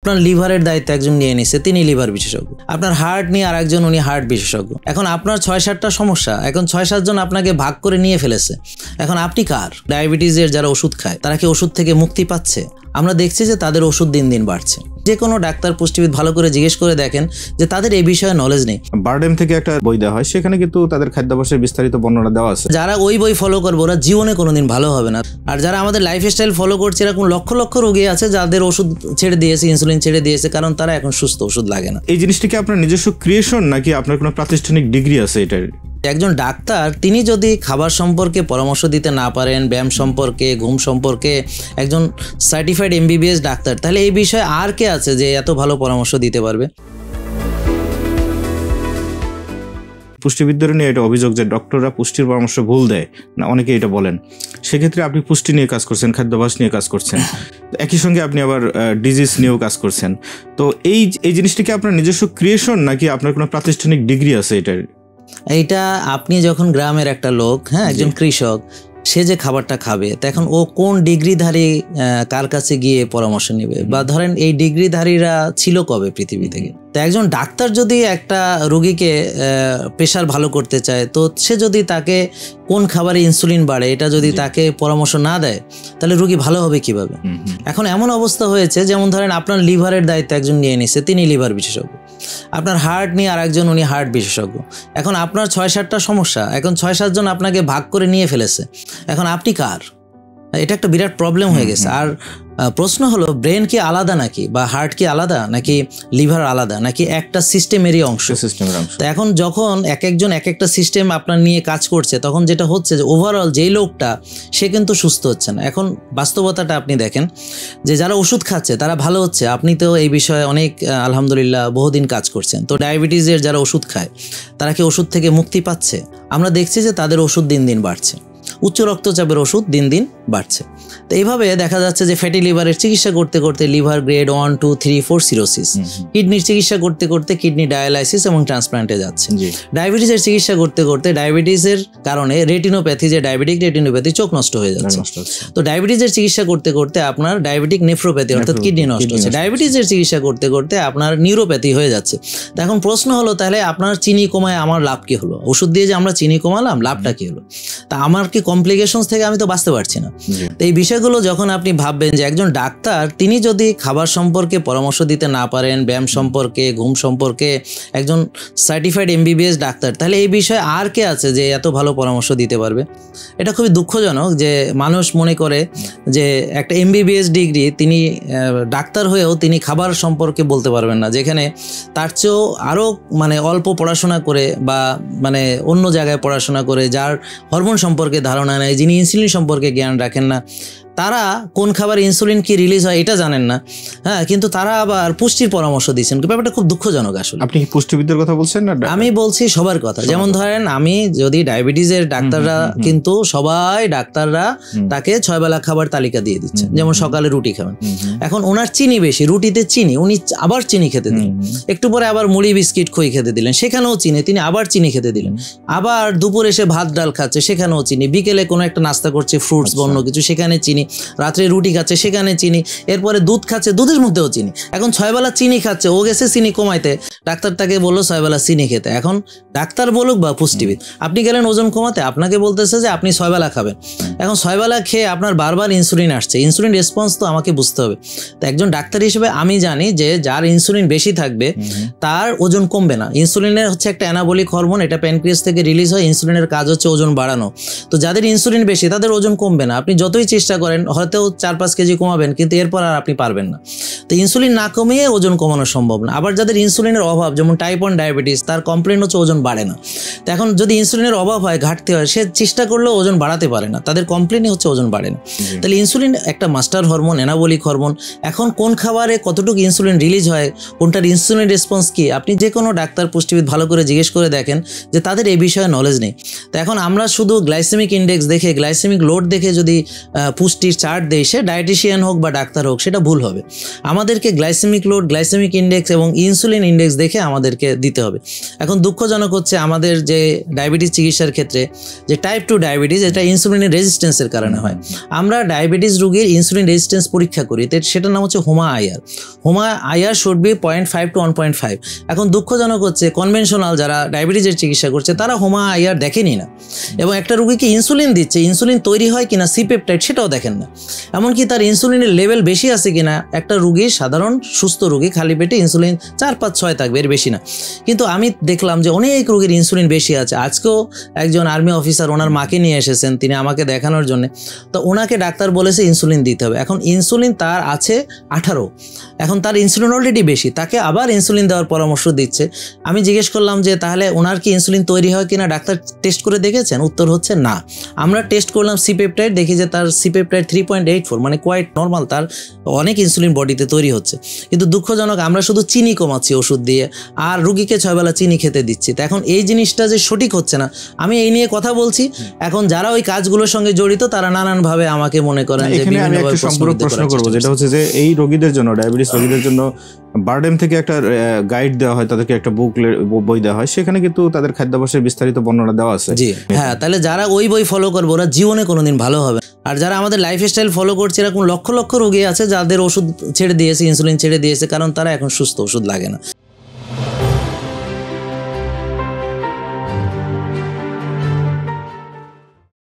আপনার লিভারের দায়িত্ব একজন নিয়ে নিছে, তিনি লিভার বিশেষজ্ঞ। আপনার হার্ট নিয়ে আরেকজন, উনি হার্ট বিশেষজ্ঞ। এখন আপনার 6-7টা সমস্যা, এখন 6-7 জন আপনাকে ভাগ করে নিয়ে ফেলেছে। এখন আপনি কার? ডায়াবেটিসের যারা ওষুধ খায় তারা কি ওষুধ থেকে মুক্তি পাচ্ছে? আমরা দেখছি যে তাদের ওষুধ দিন দিন বাড়ছে। যে কোনো ডাক্তার পুষ্টিবিদ ভালো করে জিজ্ঞেস করে দেখেন যে তাদের এই বিষয়ে নলেজ নেই। বারডেম থেকে একটা বই দেওয়া হয়, সেখানে কিন্তু তাদের খাদ্যাভ্যাসের বিস্তারিত বর্ণনা দেওয়া আছে। যারা ওই বই ফলো করবে ওরা জীবনে কোনোদিন ভালো হবে না। আর যারা আমাদের লাইফস্টাইল ফলো করছে, এরকম লক্ষ লক্ষ রোগী আছে যাদের ওষুধ ছেড়ে দিয়েছে, ইনসুলিন ছেড়ে দিয়েছে, কারণ তারা এখন সুস্থ, ওষুধ লাগে না। এই জিনিসটা কি আপনার নিজস্ব ক্রিয়েশন নাকি আপনার কোনো প্রাতিষ্ঠানিক ডিগ্রি আছে এটার? একজন ডাক্তার তিনি যদি খাবার সম্পর্কে পরামর্শ দিতে না পারেন, ব্যায়াম সম্পর্কে, ঘুম সম্পর্কে, একজন সার্টিফাইড MBBS ডাক্তার, তাহলে এই বিষয়ে আর কে আছে যে এত ভালো পরামর্শ দিতে পারবে? পুষ্টিবিদদের নিয়ে এটা অভিযোগ যে ডক্টররা পুষ্টির পরামর্শ ভুল দেয় না, অনেকে এটা বলেন। সেক্ষেত্রে আপনি পুষ্টি নিয়ে কাজ করছেন, খাদ্যাভ্যাস নিয়ে কাজ করছেন, একই সঙ্গে আপনি আবার ডিজিজ নিয়েও কাজ করছেন। তো এই জিনিসটা কি আপনার নিজস্ব ক্রিয়েশন নাকি আপনার কোনো প্রাতিষ্ঠানিক ডিগ্রি আছে এটার? এইটা আপনি যখন গ্রামের একটা লোক, একজন কৃষক, সে যে খাবারটা খাবে, তখন ও কোন ডিগ্রিধারী কার কাছে গিয়ে পরামর্শ নেবে? বা ধরেন এই ডিগ্রিধারীরা ছিল কবে পৃথিবী থেকে? তো একজন ডাক্তার যদি একটা রোগীকে প্রেশার ভালো করতে চায়, তো সে যদি তাকে কোন খাবারে ইনসুলিন বাড়ে এটা যদি তাকে পরামর্শ না দেয়, তাহলে রোগী ভালো হবে কিভাবে? এখন এমন অবস্থা হয়েছে, যেমন ধরেন আপনার লিভারের দায়িত্ব একজন নিয়ে নিছে, তিনি লিভার বিশেষজ্ঞ। আপনার হার্ট নিয়ে আরেকজন, উনি হার্ট বিশেষজ্ঞ। এখন আপনার 6-7টা সমস্যা, এখন 6-7 জন আপনাকে ভাগ করে নিয়ে ফেলেছে। এখন আপনি কার? এটা একটা বিরাট প্রবলেম হয়ে গেছে। আর প্রশ্ন হলো, ব্রেন কি আলাদা নাকি, বা হার্ট কি আলাদা নাকি, লিভার আলাদা নাকি একটা সিস্টেমেরই অংশ? তো এখন যখন একজন এক একটা সিস্টেম আপনার নিয়ে কাজ করছে, তখন যেটা হচ্ছে যে ওভারঅল যেই লোকটা সে কিন্তু সুস্থ হচ্ছে না। এখন বাস্তবতাটা আপনি দেখেন যে যারা ওষুধ খাচ্ছে তারা ভালো হচ্ছে। আপনি তো এই বিষয়ে অনেক আলহামদুলিল্লাহ বহুদিন কাজ করছেন। তো ডায়াবেটিসের যারা ওষুধ খায় তারা কি ওষুধ থেকে মুক্তি পাচ্ছে? আমরা দেখছি যে তাদের ওষুধ দিন দিন বাড়ছে, উচ্চ রক্তচাপের ওষুধ দিন দিন বাড়ছে। তো এইভাবে দেখা যাচ্ছে যে ফ্যাটি লিভারের চিকিৎসা করতে করতে লিভার গ্রেড 1, 2, 3, 4 সিরোসিস, কিডনির চিকিৎসা করতে করতে কিডনি ডায়ালাইসিস এবং ট্রান্সপ্লান্টে যাচ্ছে। ডায়াবেটিসের চিকিৎসা করতে করতে ডায়াবেটিসের কারণে রেটিনোপ্যাথি, যে ডায়াবেটিক রেটিনোপ্যাথি, চোখ নষ্ট হয়ে যাচ্ছে। তো ডায়াবেটিসের চিকিৎসা করতে করতে আপনার ডায়াবেটিক নেফ্রোপ্যাথি অর্থাৎ কিডনি নষ্ট হচ্ছে। ডায়াবেটিসের চিকিৎসা করতে করতে আপনার নিউরোপ্যাথি হয়ে যাচ্ছে। তো এখন প্রশ্ন হলো, তাহলে আপনার চিনি কমায় আমার লাভ কি হলো? ওষুধ দিয়ে যে আমরা চিনি কমালাম, লাভটা কি হলো? তা আমার কি কমপ্লিকেশনস থেকে আমি তো বাঁচতে পারছি না। তো এই বিষয়গুলো যখন আপনি ভাববেন যে একজন ডাক্তার তিনি যদি খাবার সম্পর্কে পরামর্শ দিতে না পারেন, ব্যায়াম সম্পর্কে, ঘুম সম্পর্কে, একজন সার্টিফাইড MBBS ডাক্তার, তাহলে এই বিষয়ে আর কে আছে যে এত ভালো পরামর্শ দিতে পারবে? এটা খুবই দুঃখজনক যে মানুষ মনে করে যে একটা MBBS ডিগ্রি, তিনি ডাক্তার হয়েও তিনি খাবার সম্পর্কে বলতে পারবেন না, যেখানে তার চেয়েও আরও অল্প পড়াশোনা করে বা অন্য জায়গায় পড়াশোনা করে, যার হরমোন সম্পর্কে ধারণা নেই, যিনি ইনসুলিন সম্পর্কে জ্ঞান রাখেন না, তারা কোন খাবার ইনসুলিন কি রিলিজ হয় এটা জানেন না, কিন্তু তারা আবার পুষ্টির পরামর্শ দিচ্ছেন। ব্যাপারটা খুব দুঃখজনক। আসলে আপনি পুষ্টিবিদদের কথা বলছেন না? আমি বলছি সবার কথা। যেমন ধরেন আমি যদি ডায়াবেটিসের ডাক্তাররা, কিন্তু সবাই ডাক্তাররা তাকে 6 বেলা খাবার তালিকা দিয়ে দিচ্ছেন, যেমন সকালে রুটি খাবেন। এখন ওনার চিনি বেশি, রুটিতে চিনি, উনি আবার চিনি খেতে দিলেন। একটু পরে আবার মুড়ি বিস্কিট খই খেতে দিলেন, সেখানেও চিনি, তিনি আবার চিনি খেতে দিলেন। আবার দুপুর এসে ভাত ডাল খাচ্ছে, সেখানেও চিনি। বিকেলে কোনো একটা নাস্তা করছে, ফ্রুটস বন্য কিছু, সেখানে চিনি। রাত্রে রুটি খাচ্ছে, সেখানে চিনি। এরপরে দুধ খাচ্ছে, দুধের মধ্যেও চিনি। এখন 6 বেলা চিনি খাচ্ছে, ও গেছে চিনি কমাইতে, ডাক্তার তাকে বললো 6 বেলা চিনি খেতে। এখন ডাক্তার বলুক বা পুষ্টিবিদ, আপনি গেলেন ওজন কমাতে, আপনাকে বলতেছে যে আপনি 6 বেলা খাবেন। এখন 6 বেলা খেয়ে আপনার বারবার ইনসুলিন আসছে, ইনসুলিন রেসপন্স তো আমাকে বুঝতে হবে। তো একজন ডাক্তার হিসেবে আমি জানি যে যার ইনসুলিন বেশি থাকবে তার ওজন কমবে না। ইনসুলিনের হচ্ছে একটা অ্যানাবলিক হরমোন, এটা প্যানক্রিয়াস থেকে রিলিজ হয়। ইনসুলিনের কাজ হচ্ছে ওজন বাড়ানো। তো যাদের ইনসুলিন বেশি তাদের ওজন কমবে না। আপনি যতই চেষ্টা করেন, হয়তো 4-5 কেজি কমাবেন, কিন্তু এরপর আর আপনি পারবেন না। তো ইনসুলিন না কমিয়ে ওজন কমানো সম্ভব না। আবার যাদের ইনসুলিনের অভাব, যেমন টাইপ 1 ডায়াবেটিস, তার কমপ্লেন হচ্ছে ওজন বাড়ে না। তো এখন যদি ইনসুলিনের অভাব হয়, ঘাটতি হয়, সে চেষ্টা করলেও ওজন বাড়াতে পারে না, তাদের কমপ্লেনই হচ্ছে ওজন বাড়ে না। তাহলে ইনসুলিন একটা মাস্টার হরমোন, অ্যানাবলিক হরমোন। এখন কোন খাবারে কতটুকু ইনসুলিন রিলিজ হয়, কোনটার ইনসুলিন রেসপন্স কি, আপনি যে কোনো ডাক্তার পুষ্টিবিদ ভালো করে জিজ্ঞেস করে দেখেন যে তাদের এই বিষয়ে নলেজ নেই। তো এখন আমরা শুধু গ্লাইসেমিক ইন্ডেক্স দেখে, গ্লাইসেমিক লোড দেখে যদি পুষ্টির চার্ট দেই, সে ডায়েটিশিয়ান হোক বা ডাক্তার হোক, সেটা ভুল হবে। আমাদেরকে গ্লাইসেমিক লোড, গ্লাইসেমিক ইন্ডেক্স এবং ইনসুলিন ইন্ডেক্স দেখে আমাদেরকে দিতে হবে। এখন দুঃখজনক হচ্ছে আমাদের যে যে ডায়াবেটিস চিকিৎসার ক্ষেত্রে যে টাইপ 2 ডায়াবেটিস, এটা ইনসুলিনের রেজিস্ট্যান্সের কারণে হয়। আমরা ডায়াবেটিস রোগীর ইনসুলিন রেজিস্ট্যান্স পরীক্ষা করি, সেটার নাম হচ্ছে হোমা আইআর। হোমা আইআর শুড বি 0.5 to 1.5। এখন দুঃখজনক হচ্ছে কনভেনশনাল যারা ডায়াবেটিসের চিকিৎসা করছে তারা হোমা আইআর দেখেনি না, এবং একটা রোগীকে ইনসুলিন দিচ্ছে, ইনসুলিন তৈরি হয় কিনা সি পেপটাইড সেটাও দেখেন না, এমনকি তার ইনসুলিনের লেভেল বেশি আছে কিনা। একটা রোগী, সাধারণ সুস্থ রোগী, খালি পেটে ইনসুলিন 4, 5, 6 থাকবে, এর বেশি না। কিন্তু আমি দেখলাম যে অনেক রোগীর ইনসুলিন বেশি আছে। আজকেও একজন আর্মি অফিসার ওনার মাকে নিয়ে এসেছেন তিনি আমাকে দেখানোর জন্য, তো ওনাকে ডাক্তার বলেছে ইনসুলিন দিতে হবে। এখন ইনসুলিন তার আছে 18, এখন তার ইনসুলিন অলরেডি বেশি, তাকে আবার ইনসুলিন দেওয়ার পরামর্শ দিচ্ছে। আমি জিজ্ঞেস করলাম যে তাহলে ওনার কি ইনসুলিন তৈরি হয় কিনা ডাক্তার টেস্ট করে দেখেছেন? উত্তর হচ্ছে না। আমরা টেস্ট করলাম সি পেপটাইড, দেখি যে তার সি পেপটাইড 3.84, মানে কোয়াইট নর্মাল, তার অনেক ইনসুলিন বডিতে তৈরি হচ্ছে। কিন্তু দুঃখজনক আমরা শুধু চিনি কমাচ্ছি ওষুধ দিয়ে, আর রুগীকে 6 বেলা চিনি খেতে দিচ্ছি। তো এখন এই জিনিসটা যে সঠিক হচ্ছে না, আমি এই নিয়ে কথা বলছি। এখন যারা ওই কাজগুলোর সঙ্গে জড়িত তারা নানানভাবে আমাকে মনে করেন যে এখানে আমি একটা সম্পূর্ণ প্রশ্ন করব, যেটা হচ্ছে যে এই রোগীদের জন্য, ডায়াবেটিস রোগীদের জন্য বারডেম থেকে একটা গাইড দেওয়া হয়, তাদেরকে একটা বই দেওয়া হয়, সেখানে কিন্তু তাদের খাদ্যাভ্যাসের বিস্তারিত বর্ণনা দেওয়া আছে। জি হ্যাঁ, তাহলে যারা ওই বই ফলো করবে ওরা জীবনে কোনোদিন ভালো হবে। আর যারা আমাদের লাইফস্টাইল ফলো করছে এরকম লক্ষ লক্ষ রোগী আছে যাদের ওষুধ ছেড়ে দিয়েছে, ইনসুলিন ছেড়ে দিয়েছে, কারণ তারা এখন সুস্থ, ওষুধ লাগে না।